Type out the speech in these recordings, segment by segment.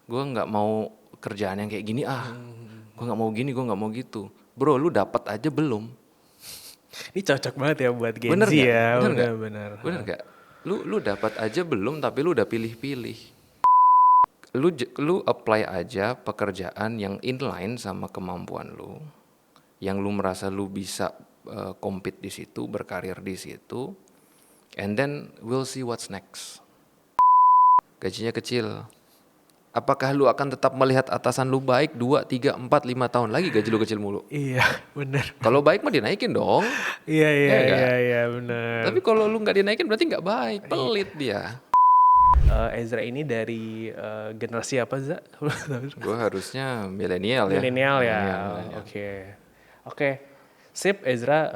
gue nggak mau kerjaan yang kayak gini gue nggak mau gini, gue nggak mau gitu. Bro, lu dapat aja belum? Ini cocok banget ya buat Gen Bener Z nggak? ya, Bener nggak? benar-benar. Bener nggak? Lu dapat aja belum, tapi lu udah pilih-pilih. Lu apply aja pekerjaan yang inline sama kemampuan lu, yang lu merasa lu bisa compete di situ, berkarir di situ, and then we'll see what's next. Gajinya kecil. Apakah lu akan tetap melihat atasan lu baik 2, 3, 4, 5 tahun lagi gaji lu kecil mulu? Iya, benar. Kalau baik mah dinaikin dong. Iya, iya, Ya iya, enggak? iya, benar. Tapi kalau lu nggak dinaikin berarti nggak baik, pelit dia. Ezra ini dari generasi apa, Za? Gue harusnya milenial ya. Milenial ya. Milenial. Oke. Oke. Sip, Ezra.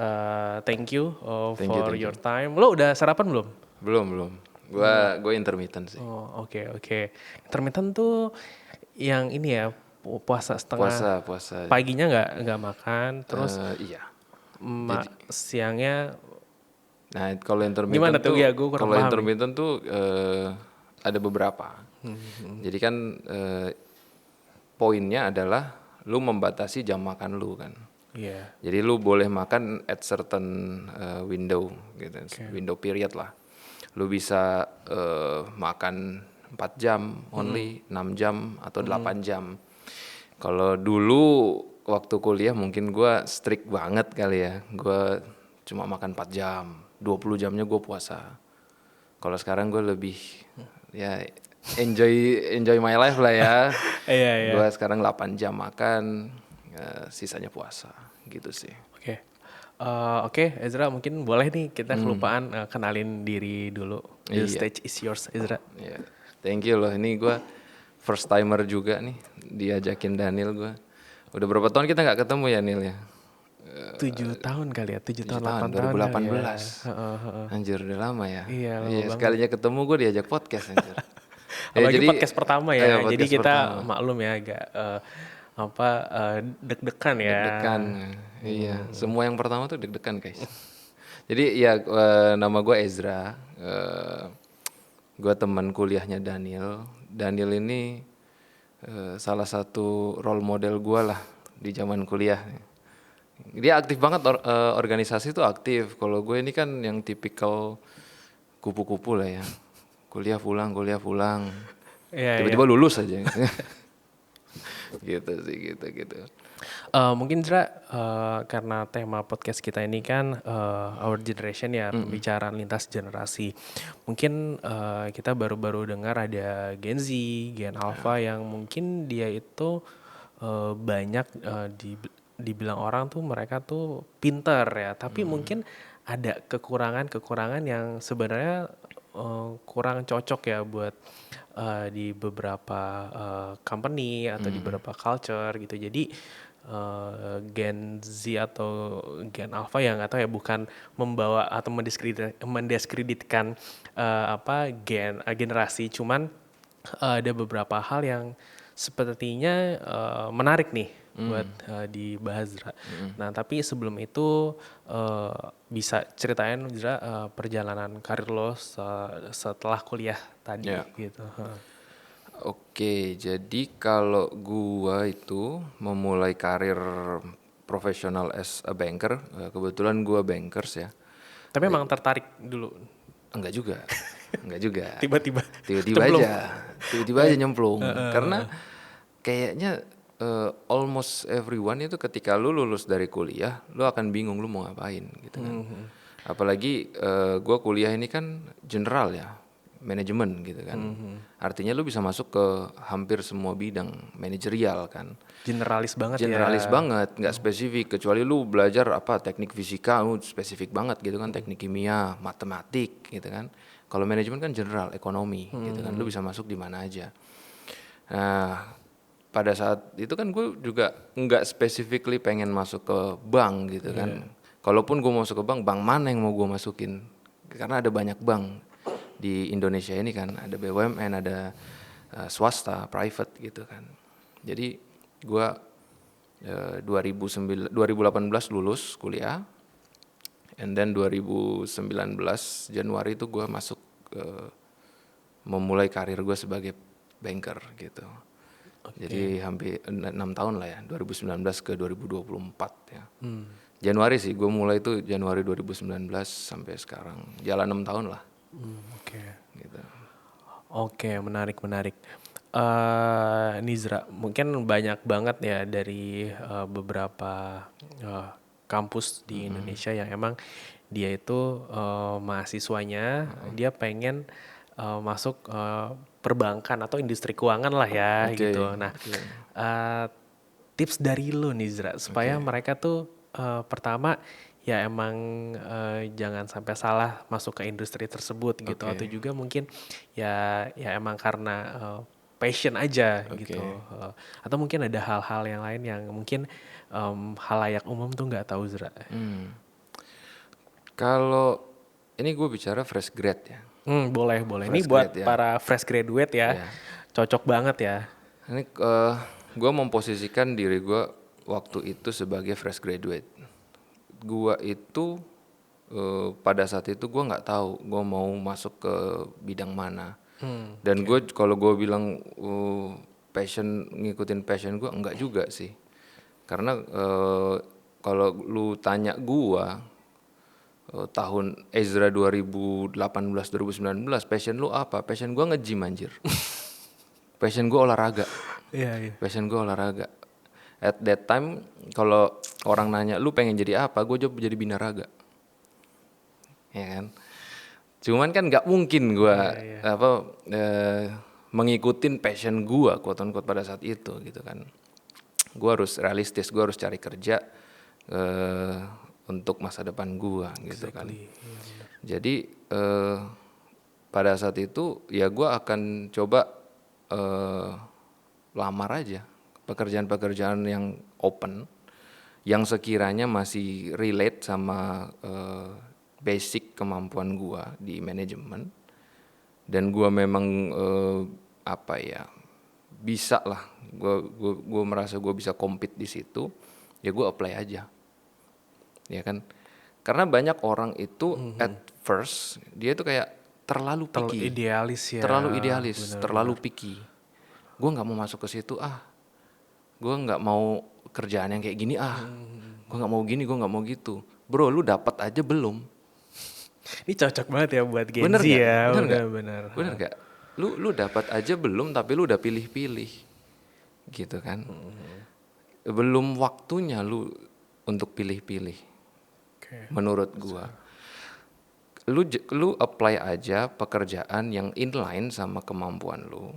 Thank you Thank you, for thank your you. time. Lo udah sarapan belum? Belum. Gue intermittent sih. Oh, oke. Intermittent tuh yang ini ya, puasa setengah. Puasa. Paginya nggak makan, terus Iya. siangnya Nah, kalau gimana intermittent tuh? tuh, Ya, gue kurang paham nih. ada beberapa. Jadi kan poinnya adalah lu membatasi jam makan lu kan. Iya. Jadi lu boleh makan at certain window gitu, window period lah. Lu bisa makan 4 jam only, 6 jam atau 8 jam. Kalau dulu waktu kuliah mungkin gue strict banget kali ya. Gue cuma makan 4 jam, 20 jamnya gue puasa. Kalau sekarang gue lebih ya enjoy my life lah ya. Iya. Gue sekarang 8 jam makan, sisanya puasa gitu sih. Oke. Oke, Ezra, mungkin boleh nih kita kelupaan kenalin diri dulu. The Iya. stage is yours, Ezra. Ya, thank you loh. Ini gue first timer juga nih, diajakin Daniel gue. Udah berapa tahun kita nggak ketemu ya, Nil ya? 7 tahun kali ya, 7 tahun, 8 tahun 2018. kali ya. Anjir, udah lama ya. Iya, lama banget. Sekalinya ketemu gue diajak podcast anjir. Apalagi podcast pertama ya, jadi podcast kita pertama. maklum ya agak deg-degan ya. Deg-degan. Iya, semua yang pertama tuh deg-degan guys. Jadi ya nama gue Ezra. Gue teman kuliahnya Daniel. Daniel ini salah satu role model gue lah di zaman kuliah. Dia aktif banget, organisasi tuh aktif. Kalau gue ini kan yang tipikal kupu-kupu lah ya. Kuliah pulang. Iya, Tiba-tiba lulus aja. gitu sih, gitu. Mungkin Zra, karena tema podcast kita ini kan our generation ya, pembicaraan lintas generasi. Mungkin kita baru-baru dengar ada Gen Z, Gen Alpha yang mungkin dia itu banyak dibilang orang tuh mereka tuh pinter ya, tapi mungkin ada kekurangan yang sebenarnya kurang cocok ya buat di beberapa company atau di beberapa culture gitu. Jadi Gen Z atau Gen Alpha yang nggak tahu ya, bukan membawa atau mendiskreditkan generasi, cuman ada beberapa hal yang sepertinya menarik nih buat dibahas, Zra. Nah, tapi sebelum itu bisa ceritain, Zra, perjalanan karir lo setelah kuliah tadi gitu. Oke, jadi kalau gua itu memulai karir profesional as a banker, kebetulan gua bankers ya. Tapi emang tertarik dulu? Enggak juga. Tiba-tiba Tiba-tiba aja nyemplung. Karena kayaknya almost everyone itu ketika lu lulus dari kuliah, lu akan bingung lu mau ngapain gitu kan. Apalagi gua kuliah ini kan general ya, manajemen gitu kan. Artinya lu bisa masuk ke hampir semua bidang manajerial kan. Generalis banget Generalis ya. banget, nggak spesifik. Kecuali lu belajar teknik fisika, lu spesifik banget gitu kan. Teknik kimia, matematik gitu kan. Kalau manajemen kan general, ekonomi gitu kan. Lu bisa masuk di mana aja. Nah, pada saat itu kan gue juga nggak specifically pengen masuk ke bank gitu kan. Kalaupun gue mau masuk ke bank mana yang mau gue masukin? Karena ada banyak bank di Indonesia ini kan, ada BUMN, ada swasta, private gitu kan. Jadi gue 2018 lulus kuliah, and then 2019 Januari itu gue masuk memulai karir gue sebagai banker gitu. Jadi hampir 6 tahun lah ya, 2019 ke 2024 ya. Januari sih, gue mulai itu Januari 2019 sampai sekarang, jalan 6 tahun lah. Oke. Gitu. Oke, menarik, menarik. Nizra, mungkin banyak banget ya dari beberapa kampus di Indonesia yang emang dia itu mahasiswanya, dia pengen masuk perbankan atau industri keuangan lah ya Oke, gitu. Nah, eh, tips dari lo Nizra supaya mereka tuh pertama ya emang jangan sampai salah masuk ke industri tersebut gitu, atau juga mungkin ya emang karena passion aja gitu. Atau mungkin ada hal-hal yang lain yang mungkin halayak umum tuh nggak tahu Zra. Kalau ini gue bicara fresh grad ya. Boleh, boleh. Ini Fresh grad buat ya. para fresh graduate ya, Ya. cocok banget ya. Ini gue memposisikan diri gue waktu itu sebagai fresh graduate. Gue itu pada saat itu gue nggak tahu gue mau masuk ke bidang mana. Dan gue kalau gue bilang passion, ngikutin passion gue enggak juga sih. Karena kalau lu tanya gue tahun Ezra 2018 2019 passion lu apa? Passion gue nge-gym anjir. Passion gue olahraga. Iya, iya. Passion gue olahraga. At that time kalau orang nanya lu pengen jadi apa, gue jawab jadi binaraga. Ya kan? Cuman kan nggak mungkin gue mengikutin passion gue quote unquote pada saat itu gitu kan. Gue harus realistis, gue harus cari kerja untuk masa depan gue gitu kan. Jadi pada saat itu ya gue akan coba lamar aja pekerjaan-pekerjaan yang open, yang sekiranya masih relate sama basic kemampuan gue di manajemen, dan gue memang bisa lah, gue merasa gue bisa compete di situ, ya gue apply aja, ya kan? Karena banyak orang itu at first dia tuh kayak terlalu picky, Idealis ya. terlalu idealis, Benar, terlalu picky. Gue nggak mau masuk ke situ gue nggak mau kerjaan yang kayak gini gue nggak mau gini, gue nggak mau gitu. Bro, lu dapat aja belum? Ini cocok banget ya buat Gen Bener Z nggak? ya. Bener nggak? Benar. Bener nggak? Lu dapat aja belum, tapi lu udah pilih-pilih, gitu kan? Belum waktunya lu untuk pilih-pilih. Menurut gua, lu apply aja pekerjaan yang inline sama kemampuan lu,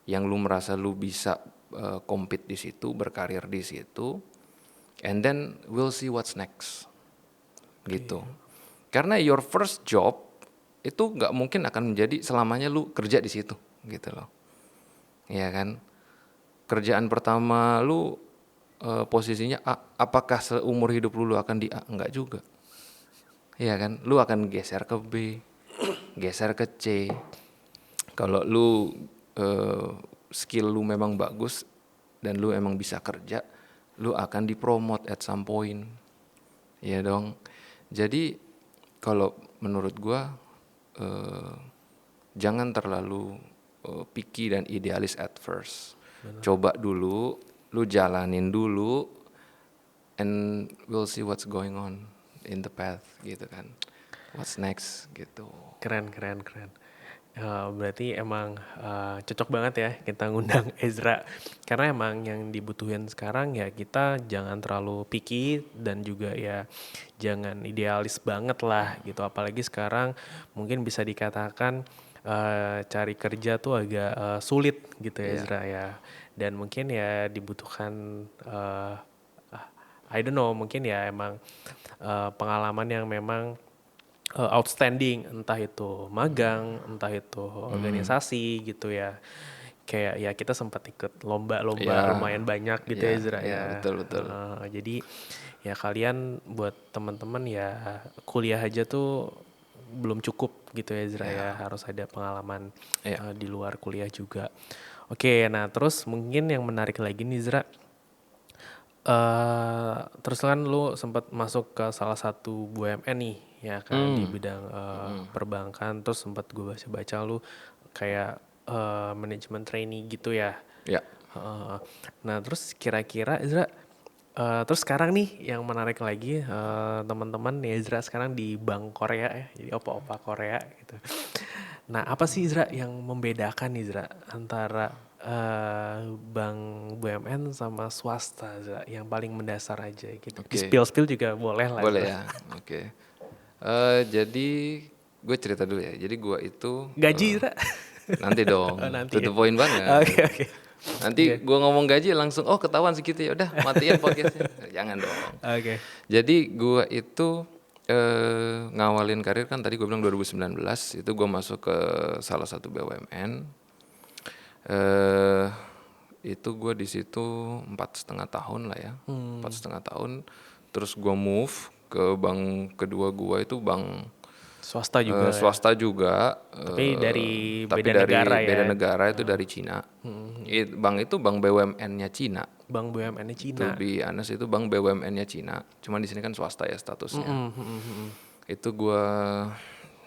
yang lu merasa lu bisa compete di situ, berkarir di situ, and then we'll see what's next, gitu. Karena your first job itu nggak mungkin akan menjadi selamanya lu kerja di situ, gitu loh, ya kan? Kerjaan pertama lu posisinya A, apakah seumur hidup lu akan di A? Enggak juga, ya kan? Lu akan geser ke B, geser ke C. Kalau lu skill lu memang bagus dan lu emang bisa kerja, lu akan dipromote at some point, ya dong. Jadi kalau menurut gua jangan terlalu picky dan idealis at first. Coba dulu, lu jalanin dulu, and we'll see what's going on in the path, gitu kan. What's next, gitu. Keren. Berarti emang cocok banget ya kita ngundang Ezra, karena emang yang dibutuhin sekarang ya kita jangan terlalu picky dan juga ya jangan idealis banget lah gitu, apalagi sekarang mungkin bisa dikatakan cari kerja tuh agak sulit gitu ya Ezra ya, dan mungkin ya dibutuhkan I don't know, mungkin ya emang pengalaman yang memang outstanding, entah itu magang, entah itu organisasi gitu ya. Kayak ya kita sempat ikut lomba-lomba lumayan banyak gitu ya Zra ya. Betul. Jadi ya kalian buat teman-teman ya kuliah aja tuh belum cukup gitu ya Zra ya. Harus ada pengalaman di luar kuliah juga. Oke, nah terus mungkin yang menarik lagi nih Zra. Terus kan lu sempat masuk ke salah satu BUMN nih ya kan di bidang perbankan, terus sempat gue baca-baca lu kayak manajemen trainee gitu ya. Ya. Heeh. Nah, terus kira-kira Ezra, terus sekarang nih yang menarik lagi, teman-teman Ezra sekarang di Bank Korea ya, jadi opa-opa Korea gitu. Nah, apa sih Ezra yang membedakan Ezra antara bank BUMN sama swasta Ezra, yang paling mendasar aja gitu. Di Oke, spill-spill juga boleh lah boleh Ezra. ya. Oke. Jadi gue cerita dulu ya. Jadi gue itu Gaji Ezra? nanti Oh, dong, nanti to ya. the point Oke, banget. oke. Nanti Oke. gue ngomong gaji langsung, oh ketahuan segitu ya, udah matiin podcastnya. Jangan dong. Oke. Jadi gue itu ngawalin karir kan tadi gue bilang 2019 itu gue masuk ke salah satu BUMN. eh itu gue di situ 4,5 tahun lah ya, 4,5 tahun. Terus gue move ke bank kedua gue itu bank Swasta juga ya. swasta juga, Tapi dari tapi beda dari negara beda ya. negara itu dari Cina. Bank itu bank BUMN-nya Cina. Bank BUMN-nya To Cina. be honest itu bank BUMN-nya Cina. Cuman di sini kan swasta ya statusnya. Mm, mm, mm, mm. Itu gua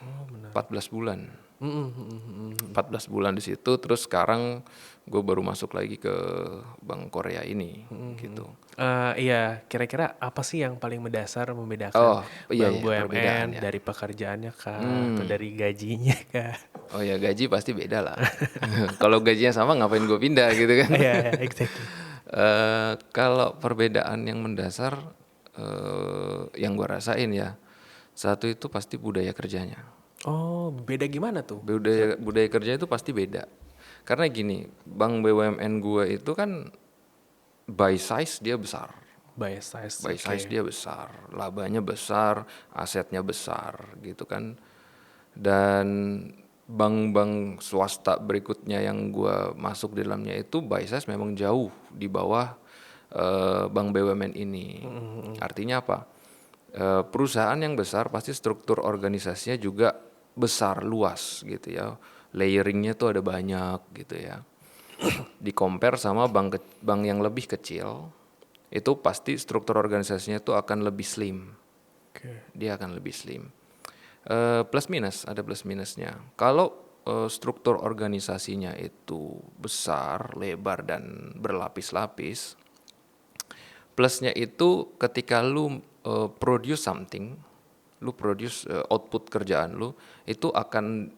Oh, benar. 14 bulan. Mm, mm, mm, mm. 14 bulan di situ, terus sekarang gue baru masuk lagi ke Bank Korea ini gitu. Iya, kira-kira apa sih yang paling mendasar membedakan Oh, iya bank ya, perbedaan BUMN ya. dari pekerjaannya kah atau dari gajinya kah? Oh ya, gaji pasti beda lah. Kalau gajinya sama ngapain gue pindah gitu kan. Iya, iya, exactly. Kalau perbedaan yang mendasar yang gue rasain ya, satu itu pasti budaya kerjanya. Oh, beda gimana tuh? Budaya kerja itu pasti beda. Karena gini, bank BUMN gue itu kan by size dia besar. By size, By size dia besar, labanya besar, asetnya besar gitu kan. Dan bank-bank swasta berikutnya yang gue masuk di dalamnya itu by size memang jauh di bawah bank BUMN ini. Artinya apa? Perusahaan yang besar pasti struktur organisasinya juga besar, luas gitu ya. Layeringnya tuh ada banyak gitu ya. Di compare sama bank yang lebih kecil, itu pasti struktur organisasinya tuh akan lebih slim. Oke. Dia akan lebih slim. Plus minus, ada plus minusnya. Kalau struktur organisasinya itu besar, lebar dan berlapis-lapis, plusnya itu ketika lu produce something, lu produce output kerjaan lu, itu akan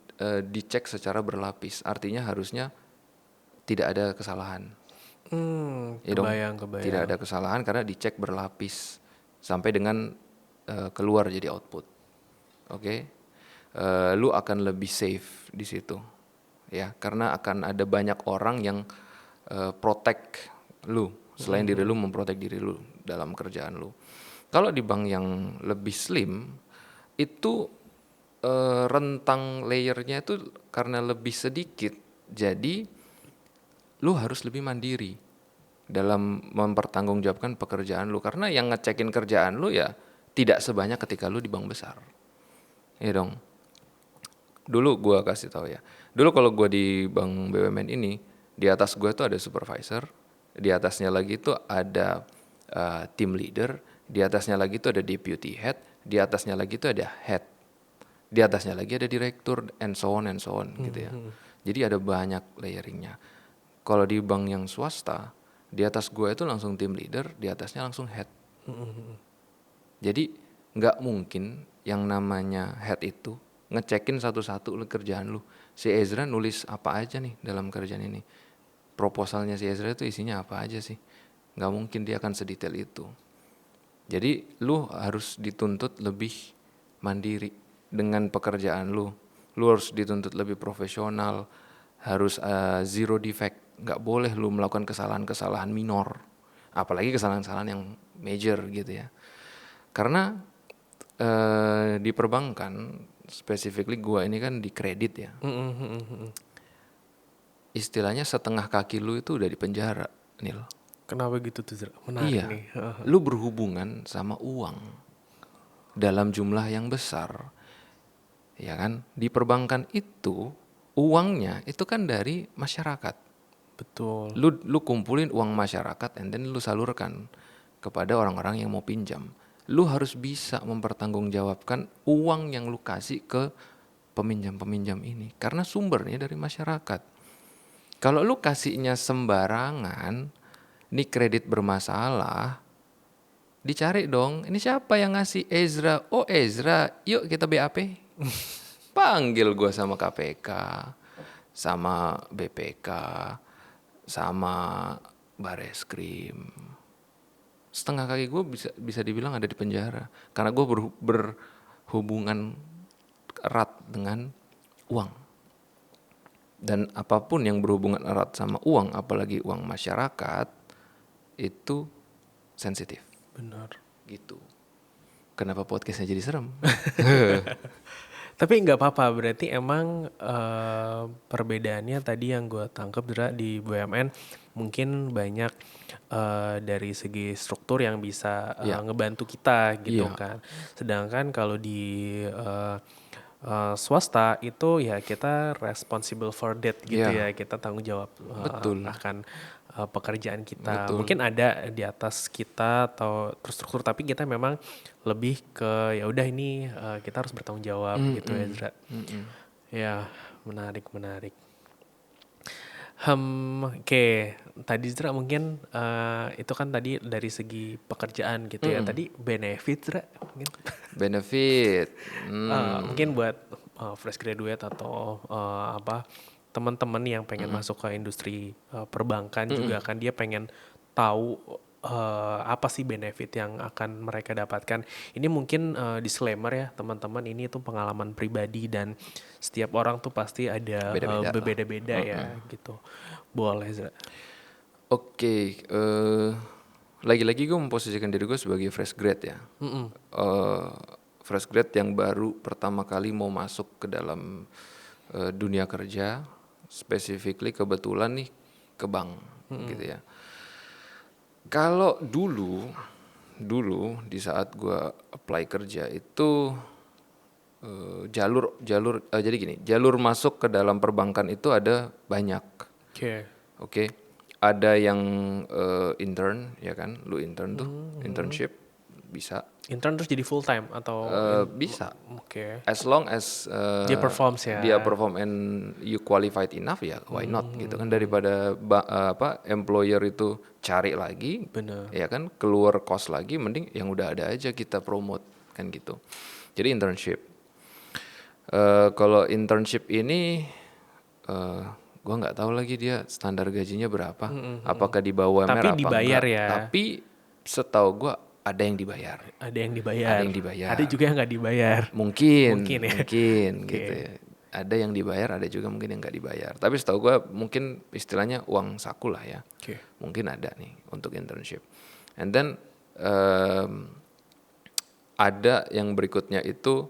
dicek secara berlapis. Artinya harusnya tidak ada kesalahan. Ya dong, Kebayang, tidak kebayang. ada kesalahan karena dicek berlapis sampai dengan keluar jadi output. Oke, lu akan lebih safe di situ, ya, karena akan ada banyak orang yang protect lu, selain diri lu memprotek diri lu dalam kerjaan lu. Kalau di bank yang lebih slim, itu rentang layernya itu karena lebih sedikit, jadi lu harus lebih mandiri dalam mempertanggungjawabkan pekerjaan lu, karena yang ngecekin kerjaan lu ya tidak sebanyak ketika lu di bank besar. Ya dong. Dulu gua kasih tahu ya. Dulu kalau gua di bank BUMN ini, di atas gua tuh ada supervisor, di atasnya lagi tuh ada team leader, di atasnya lagi tuh ada deputy head, di atasnya lagi tuh ada head. Di atasnya lagi ada direktur and so on gitu ya. Jadi ada banyak layeringnya. Kalau di bank yang swasta, di atas gue itu langsung team leader, di atasnya langsung head. Jadi nggak mungkin yang namanya head itu ngecekin satu-satu kerjaan lu. Si Ezra nulis apa aja nih dalam kerjaan ini. Proposalnya si Ezra itu isinya apa aja sih. Nggak mungkin dia akan sedetail itu. Jadi lu harus dituntut lebih mandiri dengan pekerjaan lu. Lu harus dituntut lebih profesional, harus zero defect. Nggak boleh lu melakukan kesalahan-kesalahan minor, apalagi kesalahan-kesalahan yang major gitu ya. Karena di perbankan, specifically gua ini kan di kredit ya, istilahnya setengah kaki lu itu udah di penjara, Nil. Kenapa gitu tuh Zra? Menarik Iya, nih. lu berhubungan sama uang dalam jumlah yang besar, ya kan? Di perbankan itu uangnya itu kan dari masyarakat. Betul. Lu kumpulin uang masyarakat and then lu salurkan kepada orang-orang yang mau pinjam. Lu harus bisa mempertanggungjawabkan uang yang lu kasih ke peminjam-peminjam ini karena sumbernya dari masyarakat. Kalau lu kasihnya sembarangan, ini kredit bermasalah, dicari dong. Ini siapa yang ngasih? Ezra. Oh Ezra, yuk kita BAP. Panggil gua sama KPK, sama BPK, sama Bareskrim. Setengah kaki gue bisa dibilang ada di penjara karena gue berhubungan erat dengan uang. Dan apapun yang berhubungan erat sama uang, apalagi uang masyarakat, itu sensitif. Benar. Gitu. Kenapa podcastnya jadi serem? Tapi nggak apa-apa, berarti emang perbedaannya tadi yang gue tangkap di BUMN mungkin banyak dari segi struktur yang bisa ngebantu kita gitu kan. Sedangkan kalau di swasta itu ya kita responsible for that gitu ya, kita tanggung jawab akan pekerjaan kita. Mungkin ada di atas kita atau terstruktur, tapi kita memang lebih ke ya udah ini kita harus bertanggung jawab gitu ya, Zra. Ya, menarik. Oke. Tadi Zra mungkin itu kan tadi dari segi pekerjaan gitu ya. Tadi benefit Zra mungkin. Benefit. Mungkin buat fresh graduate atau teman-teman yang pengen masuk ke industri perbankan juga kan dia pengen tahu apa sih benefit yang akan mereka dapatkan. Ini mungkin disclaimer ya teman-teman, ini tuh pengalaman pribadi dan setiap orang tuh pasti ada berbeda-beda ya gitu. Boleh Zra. Oke, lagi-lagi gue memposisikan diri gue sebagai fresh grad ya. Fresh grad yang baru pertama kali mau masuk ke dalam dunia kerja, specifically kebetulan nih ke bank gitu ya. Kalau dulu di saat gue apply kerja itu jadi gini, jalur masuk ke dalam perbankan itu ada banyak. Oke. Ada yang intern ya kan, lu intern tuh, internship bisa. Intern terus jadi full time atau Bisa. Oke. As long as Dia performs ya. dia perform and you qualified enough ya, why not gitu kan, daripada employer itu cari lagi, Bener. ya kan, keluar cost lagi, mending yang udah ada aja kita promote kan gitu. Jadi internship. Kalau internship ini gue nggak tahu lagi dia standar gajinya berapa, apakah di bawah UMR Tapi apa dibayar enggak. ya. Tapi setahu gue ada yang dibayar. Ada yang dibayar. Ada yang dibayar. Ada juga yang nggak dibayar. Mungkin ya. Mungkin gitu ya. Ada yang dibayar, ada juga mungkin yang nggak dibayar. Tapi setahu gue mungkin istilahnya uang saku lah ya. Mungkin ada nih untuk internship. And then ada yang berikutnya itu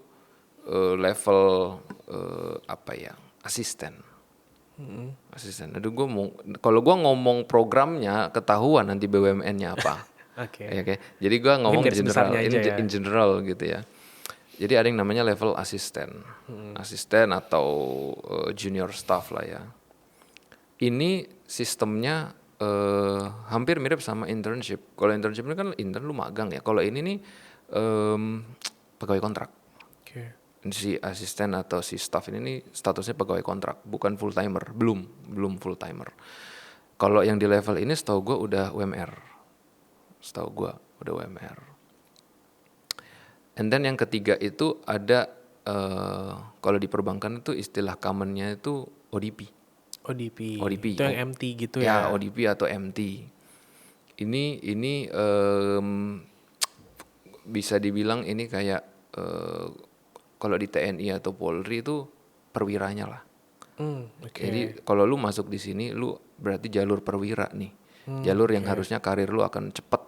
level asisten. Asisten. Aduh, kalau gue ngomong programnya ketahuan nanti BUMN-nya apa. Okay. Jadi gue ngomong in general gitu ya. Jadi ada yang namanya level asisten, asisten atau junior staff lah ya. Ini sistemnya hampir mirip sama internship. Kalau internship ini kan intern lu magang ya. Kalau ini nih pegawai kontrak. Si asisten atau si staff ini nih statusnya pegawai kontrak, bukan full timer, belum full timer. Kalau yang di level ini setahu gue udah UMR. And then yang ketiga itu ada kalau di perbankan itu istilah commonnya itu ODP. Itu yang MT gitu ya. Ya, ODP atau MT. Ini bisa dibilang ini kayak kalau di TNI atau Polri itu perwiranya lah. Jadi kalau lu masuk di sini, lu berarti jalur perwira nih. Jalur yang harusnya karir lu akan cepet.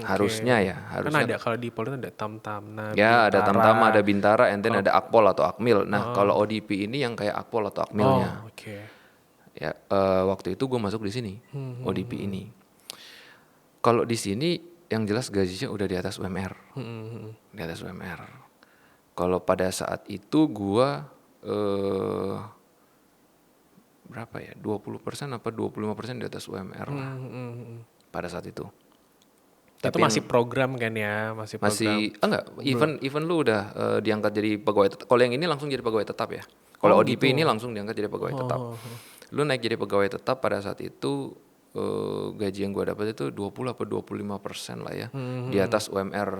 Harusnya ya. Kan ada kalau di Polri ada Tamtam. Ya, ada Tamtam, ada Bintara, and then ada Akpol atau Akmil. Nah, kalau ODP ini yang kayak Akpol atau Akmilnya. Ya, waktu itu gue masuk di sini, ODP ini. Kalau di sini yang jelas gajinya udah di atas UMR. Di atas UMR. Kalau pada saat itu gua berapa ya? 20% apa 25% di atas UMR lah. Pada saat itu. Tapi itu masih program kan ya, enggak, even lu udah diangkat jadi pegawai tetap. Kalau yang ini langsung jadi pegawai tetap ya. Kalau Oh ODP gitu. ini langsung diangkat jadi pegawai tetap. Lu naik jadi pegawai tetap pada saat itu gaji yang gue dapat itu 20 apa 25% lah ya, di atas UMR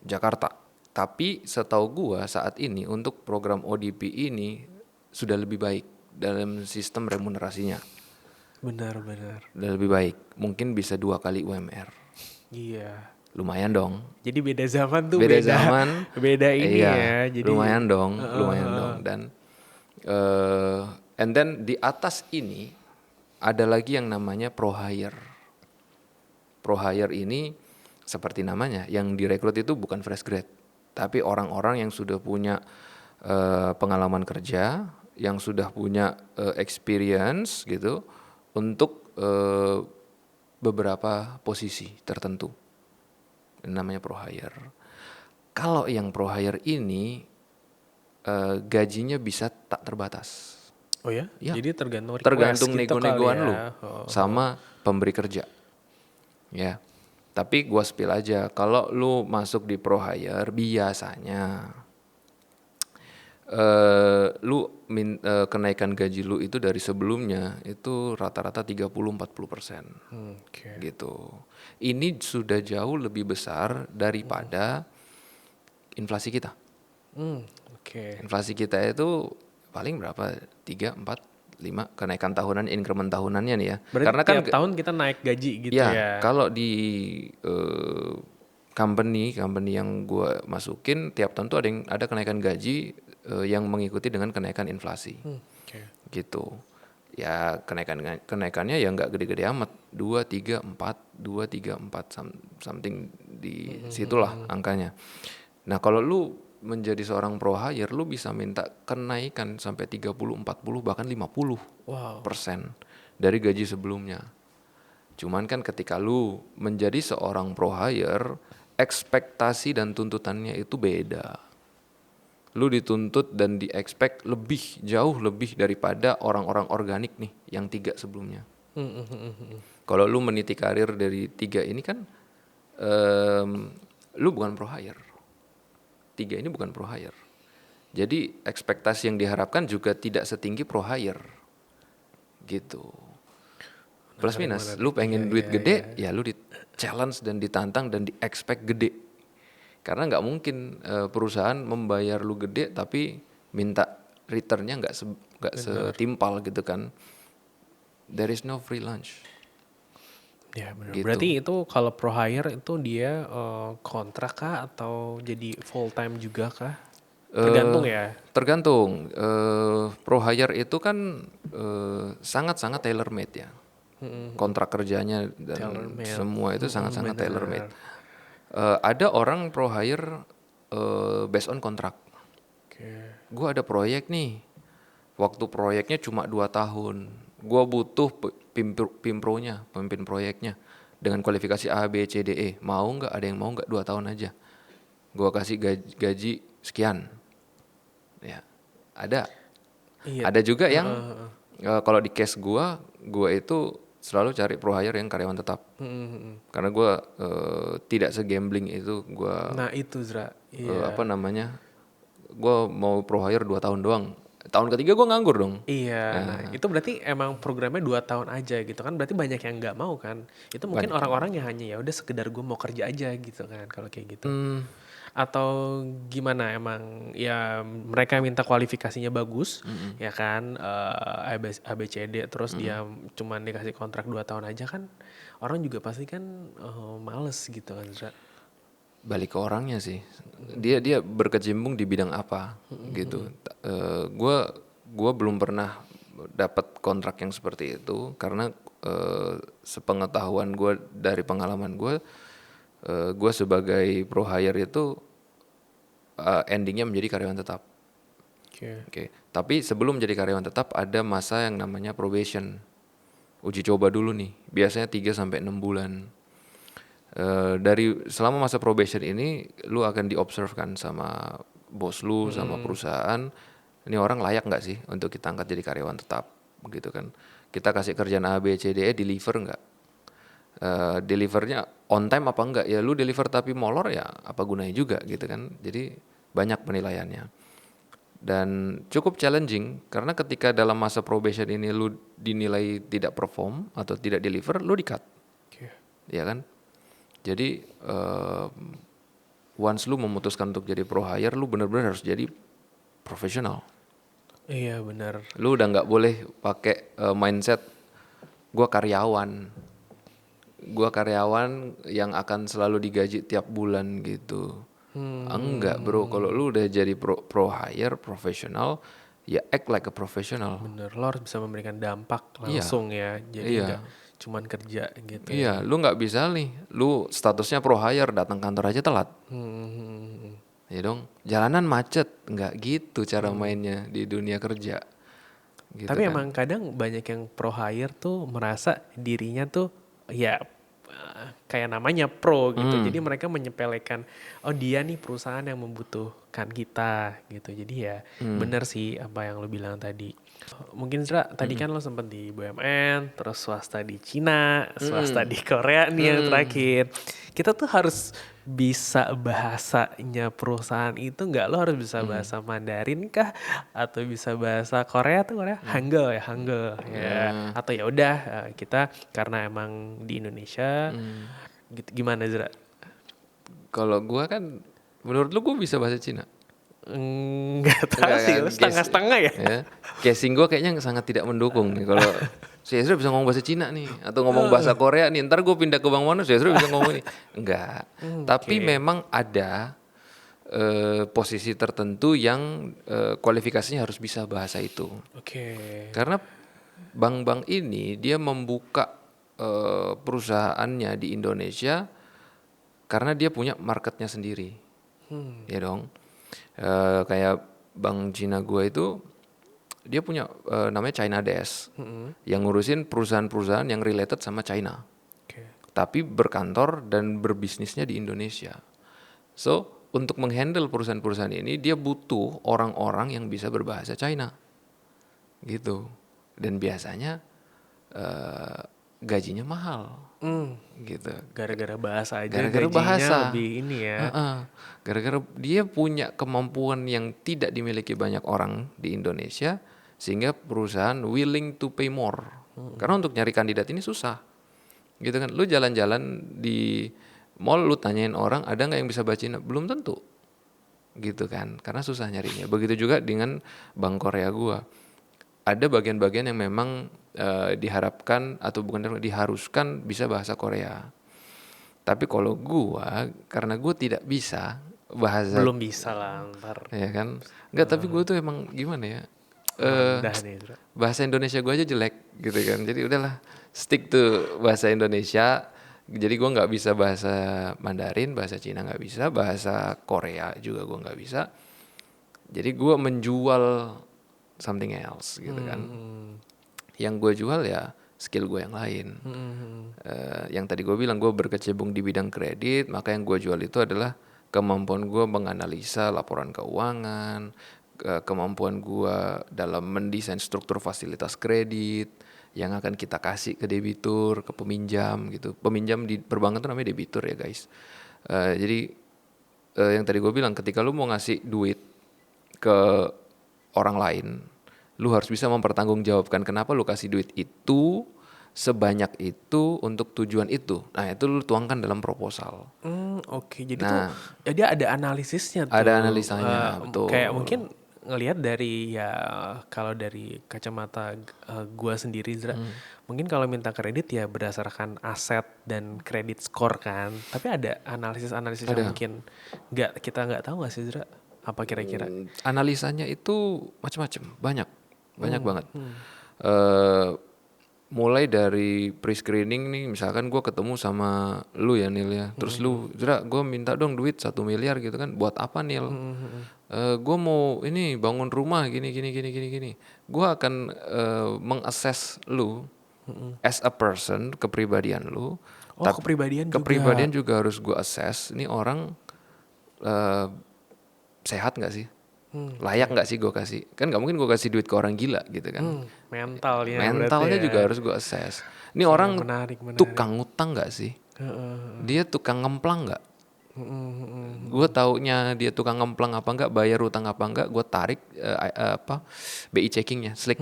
Jakarta. Tapi setahu gue saat ini untuk program ODP ini sudah lebih baik dalam sistem remunerasinya. Benar-benar. Udah lebih baik, mungkin bisa 2 kali UMR. Iya. Lumayan dong. Jadi beda zaman tuh Beda beda zaman, beda ini iya, ya. Jadi lumayan dong. Dan and then di atas ini ada lagi yang namanya pro hire. Pro hire ini seperti namanya, yang direkrut itu bukan fresh grade, tapi orang-orang yang sudah punya pengalaman kerja, yang sudah punya experience gitu untuk beberapa posisi tertentu. Ini namanya pro hire. Kalau yang pro hire ini gajinya bisa tak terbatas. Oh ya? Ya, Jadi tergantung request tergantung gitu nego-negoan kali lu ya. sama pemberi kerja. Ya. Tapi gua spill aja, kalau lu masuk di pro hire biasanya kenaikan gaji lu itu dari sebelumnya itu rata-rata 30-40% Oke. gitu. Ini sudah jauh lebih besar daripada inflasi kita. Oke. Inflasi kita itu paling berapa? 3, 4, 5 kenaikan tahunan, increment tahunannya nih ya. Berarti Karena kan tiap tahun kita naik gaji gitu ya, ya. kalau di company yang gue masukin tiap tahun tuh ada kenaikan gaji yang mengikuti dengan kenaikan inflasi. Oke. Gitu. Ya kenaikannya ya nggak gede-gede amat, 2, 3, 4, 2, 3, 4 something di situlah angkanya. Nah, kalau lu menjadi seorang pro hire, lu bisa minta kenaikan sampai 30, 40 bahkan 50% dari gaji sebelumnya. Cuman kan ketika lu menjadi seorang pro hire, ekspektasi dan tuntutannya itu beda. Lu dituntut dan di-expect jauh lebih daripada orang-orang organik nih yang 3 sebelumnya. Kalau lu meniti karir dari 3 ini kan lu bukan pro hire. 3 ini bukan pro hire. Jadi ekspektasi yang diharapkan juga tidak setinggi pro hire. Gitu. Plus minus, lu pengen duit gede, ya lu di-challenge dan ditantang dan di-expect gede. Karena nggak mungkin perusahaan membayar lu gede tapi minta returnnya nggak setimpal gitu kan. There is no free lunch. Ya benar. Gitu. Berarti itu kalau pro hire itu dia kontrak kah atau jadi full time juga kah? Tergantung ya. Tergantung. Pro hire itu kan sangat-sangat tailor made ya. Kontrak kerjanya dan semua itu sangat-sangat tailor made. Ada orang pro hire based on kontrak. Gue ada proyek nih, waktu proyeknya cuma 2 tahun. Gue butuh pimpronya, pemimpin proyeknya dengan kualifikasi A, B, C, D, E. Mau nggak? Ada yang mau nggak? 2 tahun aja. Gue kasih gaji sekian. Ya, ada. Iya. Ada juga yang kalau di case gue itu selalu cari pro hire yang karyawan tetap. Karena gue tidak segambling itu gue. Nah itu Zra. Apa namanya? Gue mau pro hire 2 tahun doang. Tahun ketiga gue nganggur dong. Iya, nah itu berarti emang programnya 2 tahun aja gitu kan, berarti banyak yang nggak mau kan. Itu mungkin orang-orang yang hanya ya udah sekedar gue mau kerja aja gitu kan kalau kayak gitu. Atau gimana emang ya mereka minta kualifikasinya bagus ya kan, ABCD terus dia cuman dikasih kontrak 2 tahun aja kan, orang juga pasti kan males gitu kan Zra. Balik ke orangnya sih. Dia berkecimpung di bidang apa gitu. Gue belum pernah dapat kontrak yang seperti itu karena sepengetahuan gue dari pengalaman gue sebagai pro hire itu endingnya menjadi karyawan tetap. Oke. Tapi sebelum jadi karyawan tetap ada masa yang namanya probation. Uji coba dulu nih. Biasanya 3-6 bulan. Dari selama masa probation ini lu akan diobserve kan sama bos lu, sama perusahaan, ini orang layak nggak sih untuk kita angkat jadi karyawan tetap gitu kan. Kita kasih kerjaan A, B, C, D, E, deliver nggak, delivernya on time apa enggak. Ya lu deliver tapi molor ya apa gunanya juga gitu kan. Jadi banyak penilaiannya. dan cukup challenging karena ketika dalam masa probation ini lu dinilai tidak perform atau tidak deliver, lu di-cut, Oke. ya kan? Jadi once lu memutuskan untuk jadi pro hire, lu benar-benar harus jadi profesional. Iya benar. Lu udah nggak boleh pakai mindset gua karyawan yang akan selalu digaji tiap bulan gitu. Enggak bro, kalau lu udah jadi pro hire profesional, ya act like a professional. Bener, lo harus bisa memberikan dampak Iya. langsung ya. Jadi Iya. nggak cuman kerja gitu ya. Iya, lu nggak bisa nih, lu statusnya pro hire datang kantor aja telat. Ya dong, jalanan macet, nggak gitu cara mainnya di dunia kerja. Gitu Tapi kan. emang kadang banyak yang pro hire tuh merasa dirinya tuh ya kayak namanya pro gitu. Jadi mereka menyepelekan, oh dia nih perusahaan yang membutuhkan kita gitu. Jadi ya bener sih apa yang lo bilang tadi. Mungkin Zra, tadi kan lo sempat di BUMN, terus swasta di Cina, swasta di Korea nih yang terakhir. Kita tuh harus bisa bahasanya perusahaan itu nggak? Lo harus bisa bahasa Mandarin kah? Atau bisa bahasa Korea tuh Korea? Hangul ya, Hangul ya. Atau ya udah kita karena emang di Indonesia, gitu, gimana Zra? Kalau gua kan, menurut lu gua bisa bahasa Cina? Nggak tahu Enggak sih, kan, lo setengah-setengah ya. Casing gue kayaknya sangat tidak mendukung nih. Kalau si Ezra bisa ngomong bahasa Cina nih, atau ngomong bahasa Korea nih, ntar gue pindah ke Bang Mano, si Ezra bisa ngomong ini. Enggak. Tapi memang ada posisi tertentu yang kualifikasinya harus bisa bahasa itu. Oke. Karena bank-bank ini dia membuka perusahaannya di Indonesia karena dia punya marketnya sendiri, ya dong. Kayak bank Cina gue itu dia punya namanya China Desk yang ngurusin perusahaan-perusahaan yang related sama China, tapi berkantor dan berbisnisnya di Indonesia. So untuk menghandle perusahaan-perusahaan ini dia butuh orang-orang yang bisa berbahasa China, gitu. Dan biasanya gajinya mahal, gitu. Gara-gara bahasa aja Gara-gara gajinya bahasa. lebih ini ya. Gara-gara dia punya kemampuan yang tidak dimiliki banyak orang di Indonesia, sehingga perusahaan willing to pay more. Karena untuk nyari kandidat ini susah, gitu kan. Lu jalan-jalan di mall, lu tanyain orang ada nggak yang bisa baca Cina, belum tentu, gitu kan. Karena susah nyarinya. Begitu juga dengan Bank Korea gua. Ada bagian-bagian yang memang diharapkan atau bukan diharuskan bisa bahasa Korea. Tapi kalau gua, karena gua tidak bisa bahasa, Belum bisa lah ntar. ya kan? Enggak, tapi gua tuh emang gimana ya? Rendah nih. Zra. Bahasa Indonesia gua aja jelek gitu kan. Jadi udahlah, stick to bahasa Indonesia. Jadi gua nggak bisa bahasa Mandarin, bahasa Cina nggak bisa, bahasa Korea juga gua nggak bisa. Jadi gua menjual something else gitu kan. Yang gue jual ya skill gue yang lain. Yang tadi gue bilang gue berkecimpung di bidang kredit, maka yang gue jual itu adalah kemampuan gue menganalisa laporan keuangan, kemampuan gue dalam mendesain struktur fasilitas kredit yang akan kita kasih ke debitur, ke peminjam gitu. Peminjam di perbankan itu namanya debitur ya guys. Jadi yang tadi gue bilang, ketika lu mau ngasih duit ke orang lain, lu harus bisa mempertanggungjawabkan kenapa lu kasih duit itu sebanyak itu untuk tujuan itu. Nah itu lu tuangkan dalam proposal. Oke, jadi Nah, tuh ya dia ada analisisnya tuh. ada analisanya, betul. Kayak mungkin ngelihat dari ya kalau dari kacamata gua sendiri Zra, mungkin kalau minta kredit ya berdasarkan aset dan kredit score kan. Tapi ada analisis yang mungkin kita nggak tahu nggak sih Zra? Apa kira-kira? Analisanya itu macam-macam, banyak banget. Mulai dari pre-screening nih, misalkan gue ketemu sama lu ya Nil ya, terus lu, Zra, gue minta dong duit 1 miliar gitu kan, buat apa Nil? Gue mau ini bangun rumah gini. Gue akan meng-assess lu as a person, kepribadian lu. Oh, kepribadian juga. Kepribadian juga harus gue assess. Ini orang sehat nggak sih? Layak nggak sih gue kasih? Kan nggak mungkin gue kasih duit ke orang gila gitu kan. Mentalnya ya. juga harus gue assess. Ini orang menarik. tukang ngutang nggak sih? Dia tukang ngemplang nggak? Gue taunya dia tukang ngemplang apa enggak, bayar utang apa enggak, gue tarik BI checkingnya, Slick,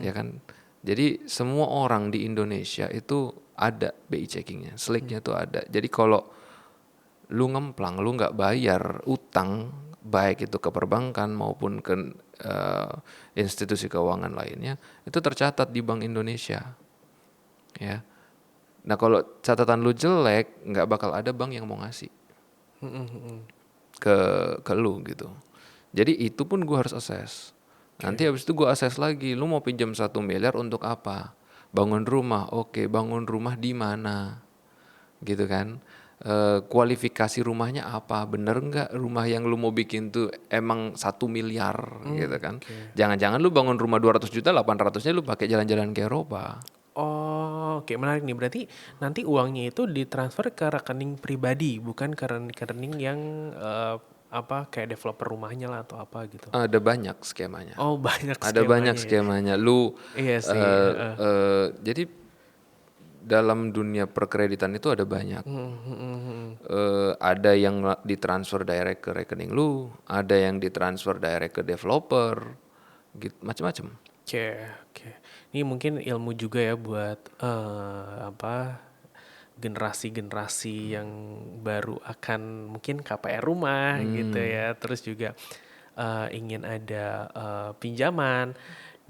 ya kan. Jadi semua orang di Indonesia itu ada BI checkingnya, Slicknya tuh ada. Jadi kalau lu ngemplang, lu nggak bayar utang, baik itu ke perbankan maupun ke institusi keuangan lainnya, itu tercatat di Bank Indonesia, ya. Nah kalau catatan lu jelek, nggak bakal ada bank yang mau ngasih ke lu gitu. Jadi itu pun gue harus assess. Nanti habis itu gue assess lagi, lu mau pinjam 1 miliar untuk apa? Bangun rumah, oke, bangun rumah di mana? Gitu kan. Kualifikasi rumahnya apa? Bener nggak rumah yang lu mau bikin tuh emang 1 miliar gitu kan. Jangan-jangan lu bangun rumah 200 juta, 800-nya lu pakai jalan-jalan ke Eropa. Oh, oke, menarik nih. Berarti nanti uangnya itu ditransfer ke rekening pribadi, bukan ke rekening yang kayak developer rumahnya lah atau apa gitu. Ada banyak skemanya. Oh, banyak Ada banyak skemanya ya. skemanya. Lu Iya sih. jadi dalam dunia perkreditan itu ada banyak. Ada yang ditransfer direct ke rekening lu, ada yang ditransfer direct ke developer, gitu, macam-macam. Oke, oke. Ini mungkin ilmu juga ya buat generasi-generasi yang baru akan mungkin KPR rumah gitu ya. Terus juga ingin ada pinjaman.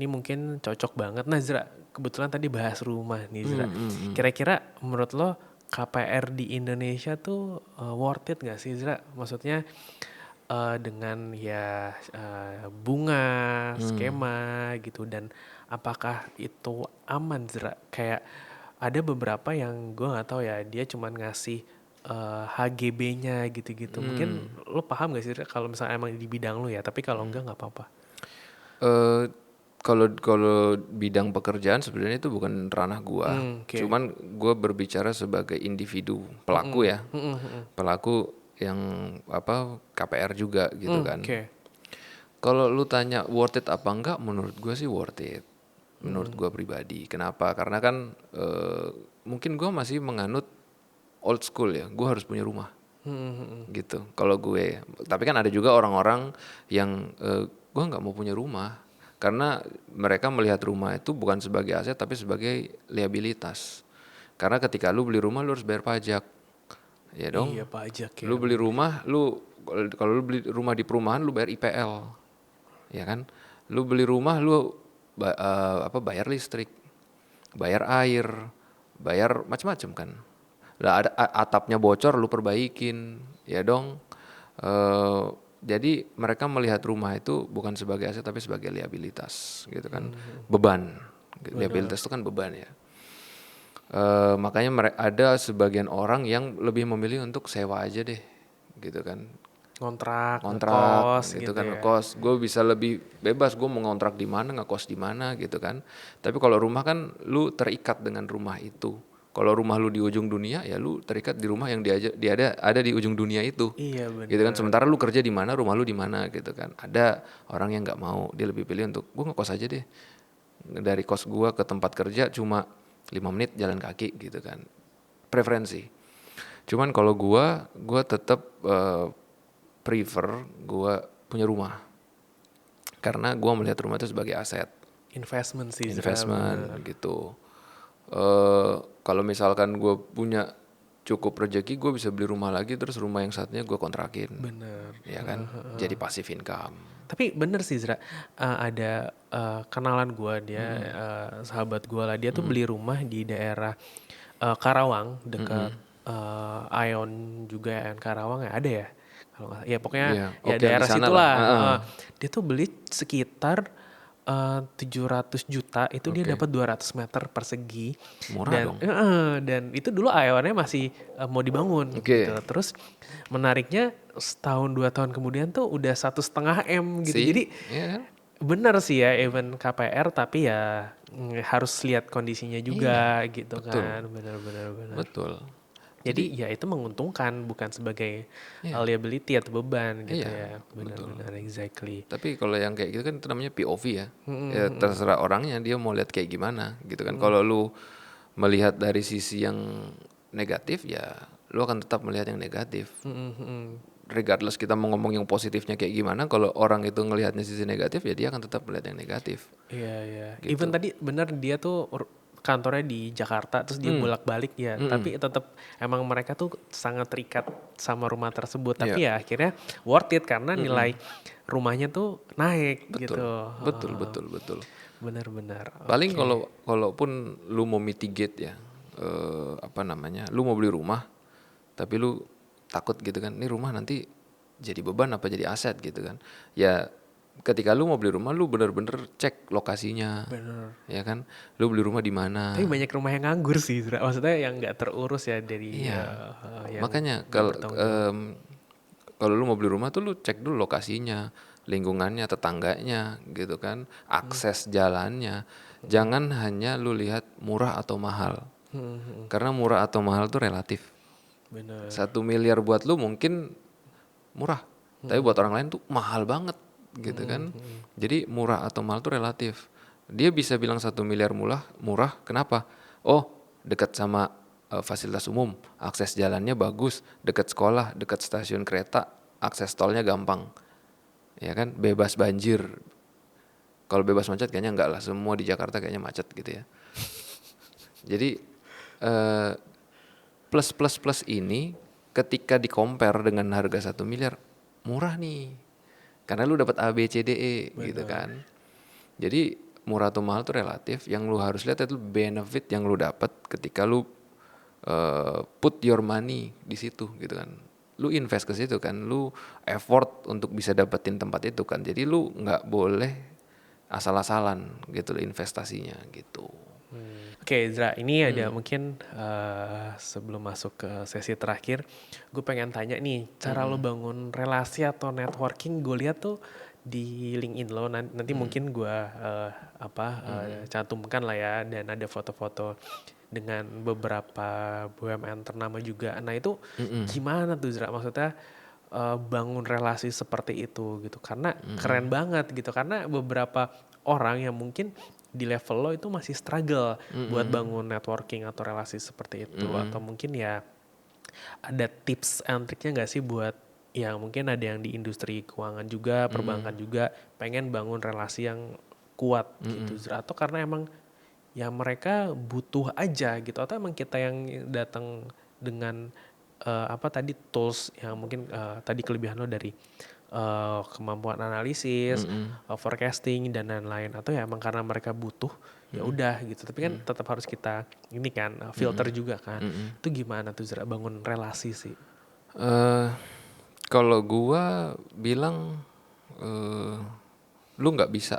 Ini mungkin cocok banget. Nah Zra, kebetulan tadi bahas rumah nih Zra. Kira-kira menurut lo KPR di Indonesia tuh worth it gak sih Zra? Maksudnya dengan ya bunga, skema gitu, dan apakah itu aman Zra? Kayak ada beberapa yang gue nggak tahu ya, dia cuman ngasih HGB-nya gitu-gitu. Mungkin lo paham gak sih Zra, kalau misalnya emang di bidang lo ya, tapi kalau enggak nggak apa-apa. Eh, kalau bidang pekerjaan sebenarnya itu bukan ranah gua. Oke. Cuman gua berbicara sebagai individu, pelaku ya. Pelaku yang KPR juga gitu kan. Oke. Kalau lu tanya worth it apa enggak, menurut gua sih worth it. Menurut gua pribadi. Kenapa? Karena kan mungkin gua masih menganut old school ya. Gua harus punya rumah. Gitu. Kalau gue. Tapi kan ada juga orang-orang yang gua nggak mau punya rumah. Karena mereka melihat rumah itu bukan sebagai aset tapi sebagai liabilitas. Karena ketika lu beli rumah lu harus bayar pajak. Ya dong. Iya pajak ya. Lu beli rumah, kalau lu beli rumah di perumahan lu bayar IPL. Ya kan? Lu beli rumah lu bayar listrik, bayar air, bayar macam-macam kan. Lah ada atapnya bocor lu perbaikin, ya dong. Jadi mereka melihat rumah itu bukan sebagai aset tapi sebagai liabilitas gitu kan. Beban. Liabilitas itu kan beban ya. Makanya ada sebagian orang yang lebih memilih untuk sewa aja deh gitu kan. Kontrak, Kontrak gitu kan, ya. ngekos. Gue bisa lebih bebas, gue mau ngontrak di mana, ngekos di mana gitu kan. Tapi kalau rumah kan lu terikat dengan rumah itu. Kalau rumah lu di ujung dunia ya lu terikat di rumah yang dia ada di ujung dunia itu. Iya benar. Gitu kan. Sementara lu kerja di mana, rumah lu di mana gitu kan. Ada orang yang nggak mau, dia lebih pilih untuk gue ngekos aja deh. Dari kos gue ke tempat kerja cuma 5 menit jalan kaki gitu kan. Preferensi. Cuman kalau gue tetap prefer gue punya rumah. Karena gue melihat rumah itu sebagai aset. Investment sih. Investment gitu. Kalau misalkan gue punya cukup rezeki, gue bisa beli rumah lagi, terus rumah yang satunya gue kontrakin. Bener. Ya kan, jadi passive income. Tapi bener sih Zra, ada kenalan gue, dia sahabat gue lah, dia tuh beli rumah di daerah Karawang, dekat Ion juga, Ion Karawang ya, ada ya? Kalau nggak, ya pokoknya Iya, ya oke, daerah di sana situlah. lah. Dia tuh beli sekitar 700 juta, itu dia dapat 200 meter persegi. Murah Dan dong. dan itu dulu Ionnya masih mau dibangun gitu. Terus menariknya setahun 2 tahun kemudian tuh udah 1,5 M gitu. Jadi Iya kan? bener sih ya, even KPR tapi ya harus lihat kondisinya juga gitu betul. kan. Bener. Betul. Jadi ya itu menguntungkan, bukan sebagai liability atau beban gitu Iya, ya. Benar-benar exactly. Tapi kalau yang kayak gitu kan itu namanya POV ya. Ya terserah orangnya dia mau lihat kayak gimana gitu kan. Kalau lu melihat dari sisi yang negatif ya lu akan tetap melihat yang negatif. Mm-mm. Regardless kita mau ngomong yang positifnya kayak gimana, kalau orang itu ngelihatnya sisi negatif ya dia akan tetap melihat yang negatif. Iya, iya. Gitu. Even tadi bener dia tuh kantornya di Jakarta, terus dia bolak-balik ya. Tapi tetap emang mereka tuh sangat terikat sama rumah tersebut. Tapi ya akhirnya worth it karena nilai rumahnya tuh naik gitu. Betul, betul, betul. Benar-benar. Paling Oke. kalaupun lu mau mitigate ya, lu mau beli rumah, tapi lu takut gitu kan, ini rumah nanti jadi beban apa jadi aset gitu kan. Ya ketika lu mau beli rumah, lu bener-bener cek lokasinya, Bener. ya kan. Lu beli rumah di mana. Tapi banyak rumah yang nganggur sih, Zra. Maksudnya yang nggak terurus ya dari Iya. yang Makanya nggak bertanggung jawab. kalau lu mau beli rumah tuh lu cek dulu lokasinya, lingkungannya, tetangganya gitu kan, akses jalannya. Jangan hanya lu lihat murah atau mahal. Karena murah atau mahal tuh relatif. Bener. 1 miliar buat lu mungkin murah, tapi buat orang lain tuh mahal banget gitu kan. Jadi murah atau mahal tuh relatif. Dia bisa bilang 1 miliar murah, kenapa? Oh, dekat sama fasilitas umum, akses jalannya bagus, dekat sekolah, dekat stasiun kereta, akses tolnya gampang, ya kan, bebas banjir. Kalau bebas macet kayaknya enggak lah, semua di Jakarta kayaknya macet gitu ya. Jadi eh, plus ini ketika di-compare dengan harga 1 miliar, murah nih. Karena lu dapat A, B, C, D, E gitu kan. Jadi murah atau mahal tuh relatif. Yang lu harus lihat itu benefit yang lu dapat ketika lu put your money di situ gitu kan. Lu invest ke situ kan, lu effort untuk bisa dapetin tempat itu kan. Jadi lu nggak boleh asal-asalan gitu loh investasinya gitu. Oke, Zra, ini ada mungkin sebelum masuk ke sesi terakhir, gue pengen tanya nih, cara lo bangun relasi atau networking, gue lihat tuh di LinkedIn lo, nanti mungkin gue cantumkan lah ya, dan ada foto-foto dengan beberapa BUMN ternama juga. Nah itu gimana tuh Zra? Maksudnya bangun relasi seperti itu gitu, karena keren banget gitu, karena beberapa orang yang mungkin di level lo itu masih struggle buat bangun networking atau relasi seperti itu, atau mungkin ya ada tips and triknya nggak sih buat yang mungkin ada yang di industri keuangan juga, perbankan juga pengen bangun relasi yang kuat gitu Zra, atau karena emang ya mereka butuh aja gitu, atau emang kita yang datang dengan tadi tools yang mungkin tadi kelebihan lo dari kemampuan analisis, forecasting dan lain-lain, atau ya emang karena mereka butuh ya udah gitu. Tapi kan tetap harus kita ini kan filter juga kan. Itu gimana tuh Zra bangun relasi sih? Kalau gua bilang lu nggak bisa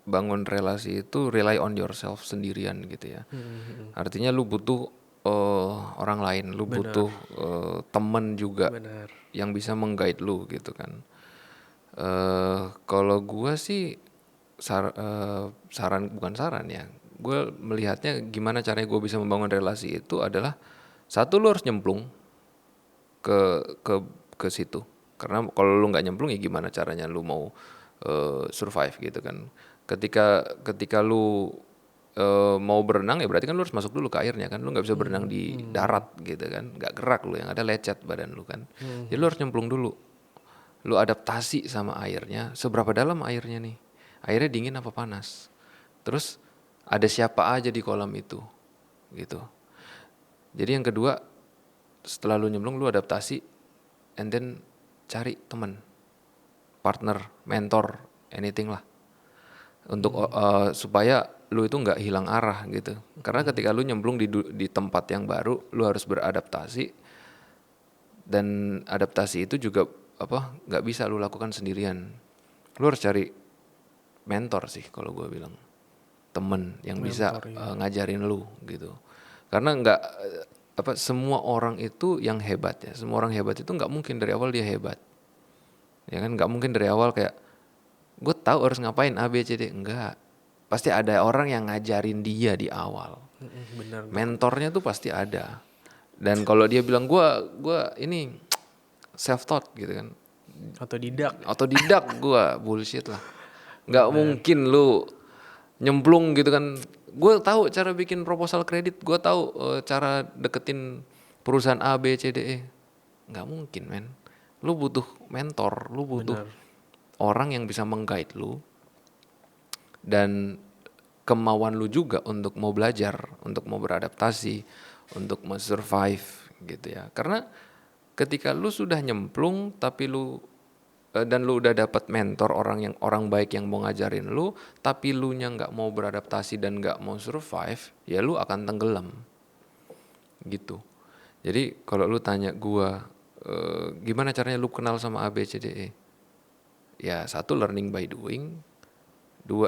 bangun relasi itu rely on yourself sendirian gitu ya. Artinya lu butuh orang lain, lu butuh temen juga Benar. yang bisa meng-guide lu gitu kan. Kalau gua sih bukan saran ya. Gue melihatnya gimana caranya gue bisa membangun relasi itu adalah satu, lu harus nyemplung ke ke ke situ. Karena kalau lu nggak nyemplung ya gimana caranya lu mau survive gitu kan. Ketika lu mau berenang ya berarti kan lu harus masuk dulu ke airnya kan. Lu nggak bisa berenang di darat gitu kan. Nggak gerak lu, yang ada lecet badan lu kan. Jadi lu harus nyemplung dulu. Lu adaptasi sama airnya. Seberapa dalam airnya nih? Airnya dingin apa panas? Terus ada siapa aja di kolam itu gitu. Jadi yang kedua, setelah lu nyemplung lu adaptasi, and then cari teman, partner, mentor, anything lah, untuk supaya lu itu nggak hilang arah gitu. Karena ketika lu nyemplung di tempat yang baru, lu harus beradaptasi, dan adaptasi itu juga nggak bisa lu lakukan sendirian. Lu harus cari mentor sih kalau gue bilang, temen yang bisa ngajarin lu gitu. Karena nggak semua orang itu yang hebat ya. Semua orang hebat itu nggak mungkin dari awal dia hebat. Ya kan, nggak mungkin dari awal kayak gue tahu harus ngapain A B C D, enggak. Pasti ada orang yang ngajarin dia di awal. Benar. Mentornya tuh pasti ada. Dan kalau dia bilang gue ini self taught gitu kan, otodidak gue bullshit lah. Nggak mungkin lu nyemplung gitu kan. Gue tahu cara bikin proposal kredit, gue tahu cara deketin perusahaan A B C D E, nggak mungkin men. Lu butuh mentor, lu butuh Benar. orang yang bisa meng-guide lu, dan kemauan lu juga untuk mau belajar, untuk mau beradaptasi, untuk mau survive gitu ya. Karena ketika lu sudah nyemplung tapi dan lu udah dapat mentor, orang baik yang mau ngajarin lu, tapi lu nya nggak mau beradaptasi dan nggak mau survive, ya lu akan tenggelam gitu. Jadi kalau lu tanya gua, gimana caranya lu kenal sama A B C D E? Ya satu, learning by doing. Dua,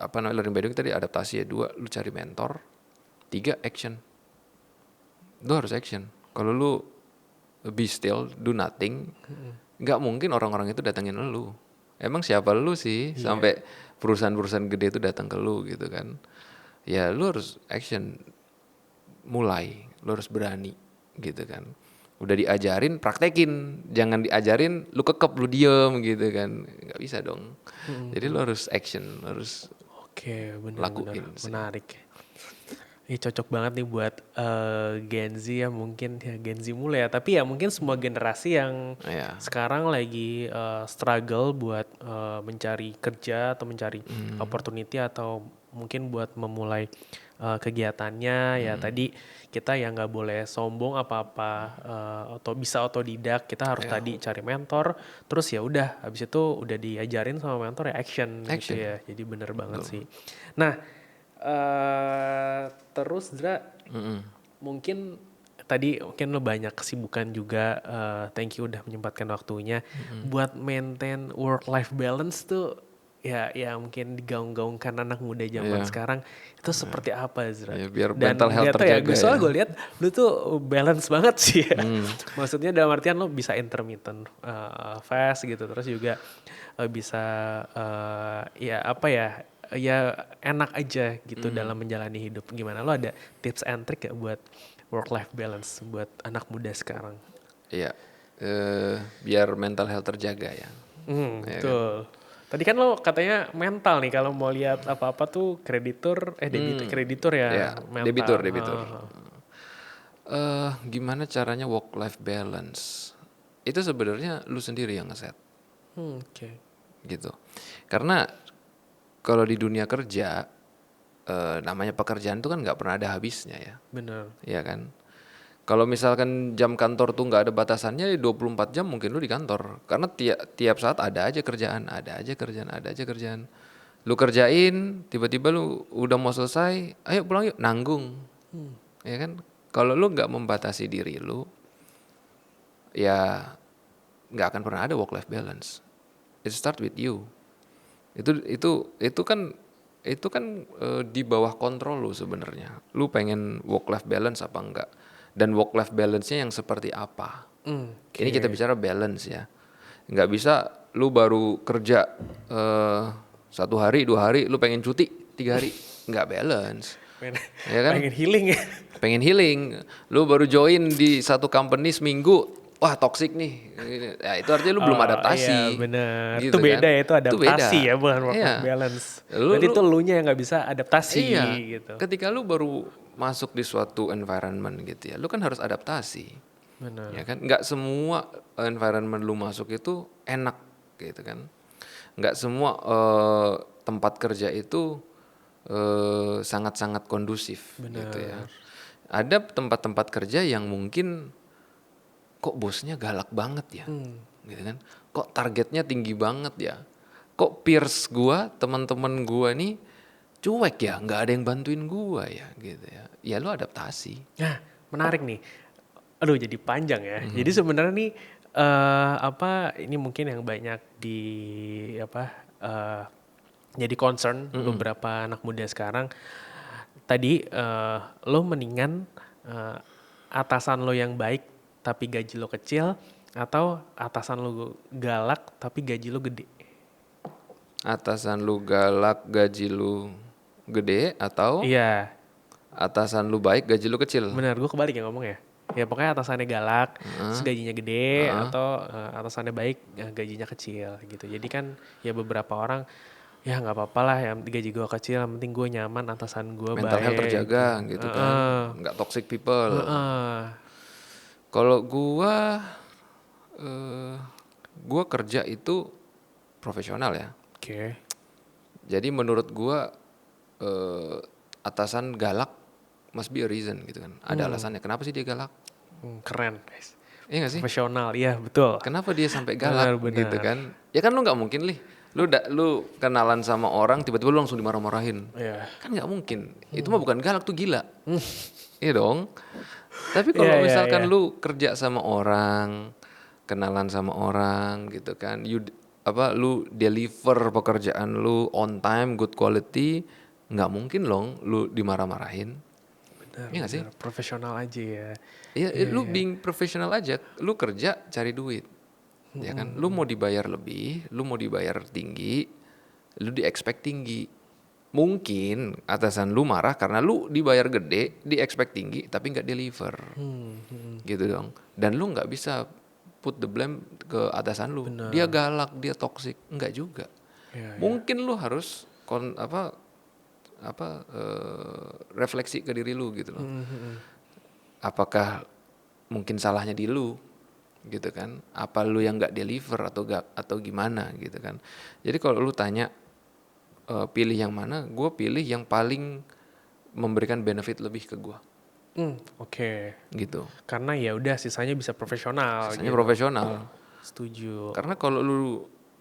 learning by doing tadi, adaptasi ya. Dua, lu cari mentor. Tiga, action. Lu harus action. Kalau lu be still, do nothing, nggak mungkin orang-orang itu datengin lu. Emang siapa lu sih sampai perusahaan-perusahaan gede itu datang ke lu gitu kan? Ya lu harus action, mulai, lu harus berani gitu kan. Udah diajarin, praktekin. Jangan diajarin, lu kekep, lu diem gitu kan. Nggak bisa dong. Jadi lu harus action, lu harus Oke, benar-benar lakuin sih. menarik. Ini cocok banget nih buat Gen Z ya, mungkin ya Gen Z mulai ya. Tapi ya mungkin semua generasi yang Ya. sekarang lagi struggle buat mencari kerja atau mencari opportunity, atau mungkin buat memulai kegiatannya. Ya tadi kita ya nggak boleh sombong apa-apa, atau bisa otodidak. Kita harus tadi cari mentor. Terus ya udah, habis itu udah diajarin sama mentor ya action gitu ya. Jadi bener banget sih. Nah, terus Dra, mungkin tadi mungkin lo banyak kesibukan juga. Thank you udah menyempatkan waktunya buat maintain work life balance tuh. Ya mungkin digaung-gaungkan anak muda zaman Iya. sekarang itu seperti apa Zra? Ya, biar Dan mental health gak tau ya, terjaga soalnya ya. gue lihat lu tuh balance banget sih ya. Maksudnya dalam artian lo bisa intermittent fast gitu, terus juga bisa ya apa ya, ya enak aja gitu dalam menjalani hidup. Gimana, lo ada tips and trick ya buat work life balance buat anak muda sekarang? Iya. Biar mental health terjaga ya. Ya kan? Betul. Tadi kan lo katanya mental nih, kalau mau lihat apa-apa tuh kreditur, kreditur ya, Ya, mental. debitur. Gimana caranya work life balance? Itu sebenarnya lu sendiri yang ngeset Oke. gitu. Karena kalau di dunia kerja, namanya pekerjaan itu kan nggak pernah ada habisnya ya. Bener. Iya kan? Kalau misalkan jam kantor tuh nggak ada batasannya, ya 24 jam mungkin lu di kantor. Karena tiap saat ada aja kerjaan, ada aja kerjaan. Lu kerjain, tiba-tiba lu udah mau selesai, ayo pulang yuk, nanggung. Ya kan? Kalau lu nggak membatasi diri lu, ya nggak akan pernah ada work life balance. It start with you. Itu kan di bawah kontrol lu sebenarnya. Lu pengen work life balance apa enggak? Dan work life balance-nya yang seperti apa? Ini kita bicara balance ya. Nggak bisa lu baru kerja 1 hari 2 hari, lu pengen cuti 3 hari, nggak balance. Ya kan? Pengen healing ya. Pengen healing, lu baru join di satu company seminggu, wah toxic nih. Ya itu artinya lu belum adaptasi. Iya bener. Gitu Itu beda kan? ya, itu Itu beda. adaptasi ya, bukan work Iya. life balance. Lu- Berarti lu- itu elunya yang gak bisa adaptasi Iya. gitu. Ketika lu baru masuk di suatu environment gitu ya, lu kan harus adaptasi. Bener. Ya kan? Nggak semua environment lu masuk itu enak gitu kan. Nggak semua tempat kerja itu sangat-sangat kondusif gitu ya. Ada tempat-tempat kerja yang mungkin kok bosnya galak banget ya, gitu kan? Kok targetnya tinggi banget ya? Kok peers gua, teman-teman gua nih cuek ya, nggak ada yang bantuin gua ya, gitu ya. Ya lu adaptasi. Nah, menarik nih. Aduh, jadi panjang ya. Jadi sebenarnya nih ini mungkin yang banyak di jadi concern beberapa anak muda sekarang. Tadi lo mendingan atasan lo yang baik tapi gaji lo kecil, atau atasan lo galak tapi gaji lo gede? Atasan lu galak, gaji lu gede, atau Iya, atasan lu baik, gaji lu kecil. benar. Gue kebalik ya ngomong ya. Ya pokoknya atasannya galak, terus gajinya gede, atau atasannya baik, gajinya kecil gitu. Jadi kan ya beberapa orang ya nggak apa-apa lah, yang gaji gue kecil, yang penting gue nyaman, atasan gue mental health baik. terjaga gitu kan, nggak toxic people. Heeh. Kalau eh, gua kerja itu profesional ya. Oke. Jadi menurut gua eh, atasan galak must be a reason gitu kan. Ada alasannya. Kenapa sih dia galak? Keren guys. Iya gak sih? Profesional, iya betul. Kenapa dia sampai galak Benar-benar. gitu kan? Ya kan lu nggak mungkin lu kenalan sama orang tiba-tiba lu langsung dimarah-marahin. Iya. Kan nggak mungkin. Itu mah bukan galak tuh gila. Iya dong. Tapi kalau Iya, iya, misalkan iya. lu kerja sama orang, kenalan sama orang gitu kan, lu deliver pekerjaan lu on time, good quality, nggak mungkin loh lu dimarah-marahin. Benar, Iya nggak sih? benar. Profesional aja ya. Iya, lu being profesional aja, lu kerja cari duit. Ya kan? Lu mau dibayar lebih, lu mau dibayar tinggi, lu di-expect tinggi. Mungkin atasan lu marah karena lu dibayar gede, di-expect tinggi tapi nggak deliver. Gitu dong. Dan lu nggak bisa put the blame ke atasan lu. Dia galak, dia toxic, nggak juga. Iya, Mungkin lu harus refleksi ke diri lu gitu loh. Apakah mungkin salahnya di lu gitu kan? Apa lu yang nggak deliver atau gimana gitu kan? Jadi kalau lu tanya pilih yang mana, gue pilih yang paling memberikan benefit lebih ke gue Oke. gitu. Karena ya udah sisanya bisa profesional Sisanya gitu. profesional. Setuju. Karena kalau lu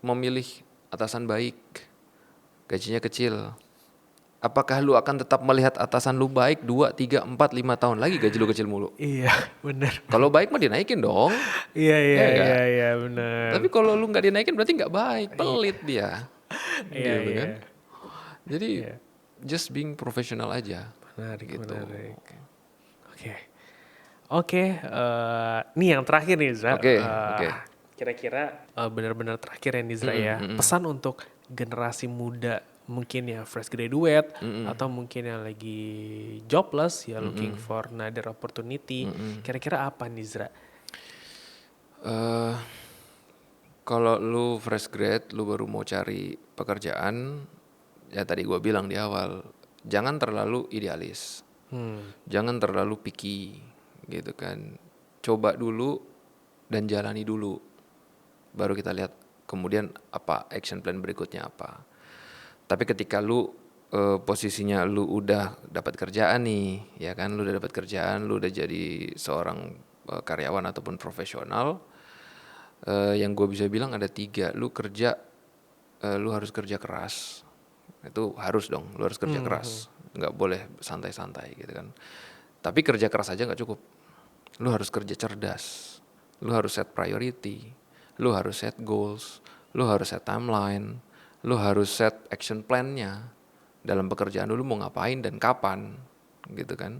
memilih atasan baik, gajinya kecil, apakah lu akan tetap melihat atasan lu baik 2, 3, 4, 5 tahun lagi gaji lu kecil mulu? Iya, benar. Kalau baik mah dinaikin dong. Iya, iya, Ya nggak? iya, iya, benar. Tapi kalau lu nggak dinaikin berarti nggak baik, pelit dia. Iya, Gitu iya. kan. Jadi Iya. just being professional aja. Menarik, Gitu. menarik. Oke. Oke, nih yang terakhir nih Zra. Oke. Kira-kira benar-benar terakhir ya Nizra ya. Pesan untuk generasi muda, mungkin yang fresh graduate atau mungkin yang lagi jobless ya, looking for another opportunity. Kira-kira apa Nizra? Eh, Kalau lu fresh grad, lu baru mau cari pekerjaan, ya tadi gua bilang di awal, jangan terlalu idealis. Jangan terlalu picky gitu kan. Coba dulu dan jalani dulu. Baru kita lihat kemudian apa action plan berikutnya apa. Tapi ketika lu posisinya lu udah dapat kerjaan nih, ya kan, lu udah dapat kerjaan, lu udah jadi seorang karyawan ataupun profesional, yang gue bisa bilang ada 3. Lu kerja, lu harus kerja keras. Itu harus dong, lu harus kerja keras. Nggak boleh santai-santai gitu kan. Tapi kerja keras aja nggak cukup. Lu harus kerja cerdas. Lu harus set priority. Lu harus set goals. Lu harus set timeline. Lu harus set action plan-nya. Dalam pekerjaan lu mau ngapain dan kapan gitu kan.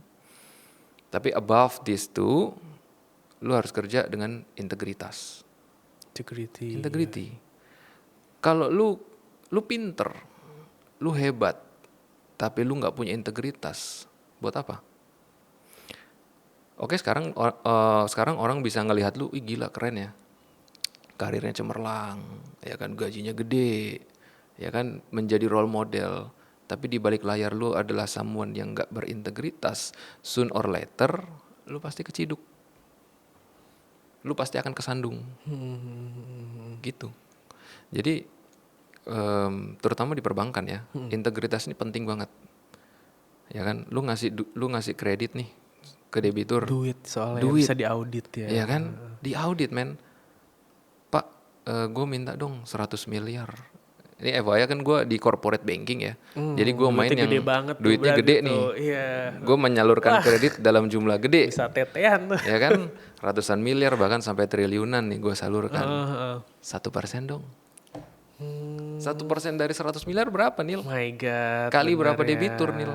Tapi above this two, lu harus kerja dengan integritas. Integrity. Kalau lu pinter, lu hebat, tapi lu nggak punya integritas, buat apa? Oke, sekarang orang bisa ngelihat lu, ih gila keren ya, karirnya cemerlang, ya kan, gajinya gede, ya kan, menjadi role model. Tapi di balik layar lu adalah someone yang nggak berintegritas, soon or later lu pasti keciduk, lu pasti akan kesandung, gitu. Jadi terutama di perbankan ya, integritas ini penting banget, ya kan. Lu ngasih kredit nih ke debitur, Duit soalnya duit, bisa diaudit ya. ya kan, diaudit men. Pak, gue minta dong 100 miliar. Ini FYI kan gue di corporate banking ya, jadi gue main duitnya yang gede banget tuh duitnya berarti gede tuh. nih. Iya. Gue menyalurkan kredit dalam jumlah gede, Bisa tetean tuh. ya kan, ratusan miliar bahkan sampai triliunan nih gue salurkan. 1% dong. 1% dari 100 miliar berapa Nil? My God. Kali bener berapa ya. debitur Nil?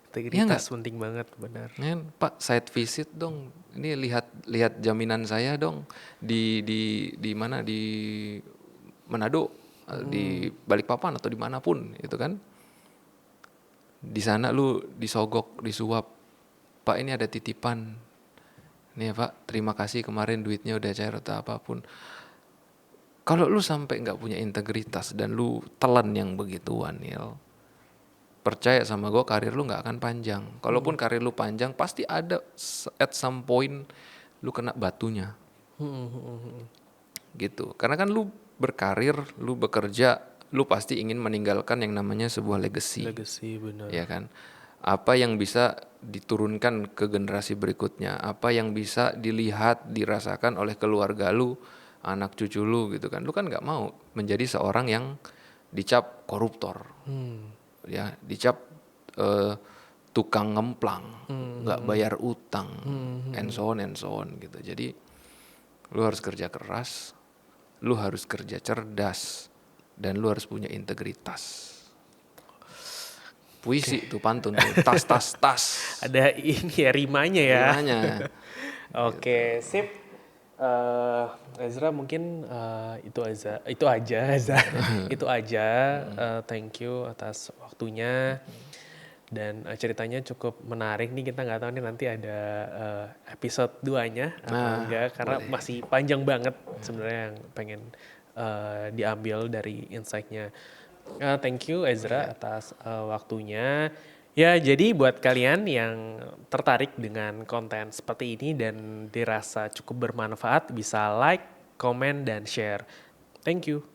Integritas penting banget, benar. Nen, Pak, site visit dong. Ini lihat jaminan saya dong di mana, di Manado, di Balikpapan atau dimanapun itu kan. Di sana lu disogok, disuap. Pak, ini ada titipan. Nih ya Pak, terima kasih kemarin duitnya udah cair atau apapun. Kalau lu sampai nggak punya integritas dan lu telan yang begituan, Nil, percaya sama gue karir lu nggak akan panjang. Kalaupun karir lu panjang, pasti ada at some point lu kena batunya gitu. Karena kan lu berkarir, lu bekerja, lu pasti ingin meninggalkan yang namanya sebuah legacy. Legacy, benar. Ya kan? Apa yang bisa diturunkan ke generasi berikutnya, apa yang bisa dilihat, dirasakan oleh keluarga lu, anak cucu lu gitu kan. Lu kan nggak mau menjadi seorang yang dicap koruptor, ya, dicap tukang ngemplang, nggak bayar utang, and so on gitu. Jadi lu harus kerja keras, lu harus kerja cerdas, dan lu harus punya integritas. Puisi tuh pantun tuh, tas. Ada ini ya rimanya ya. Gimana? Oke, sip. Ezra mungkin itu aja Ezra. Itu aja. Thank you atas waktunya. Dan ceritanya cukup menarik nih, kita nggak tahu nih nanti ada episode 2-nya atau enggak, karena masih panjang banget sebenarnya yang pengen diambil dari insight-nya. Thank you Ezra atas waktunya. Ya, jadi buat kalian yang tertarik dengan konten seperti ini dan dirasa cukup bermanfaat, bisa like, komen, dan share. Thank you.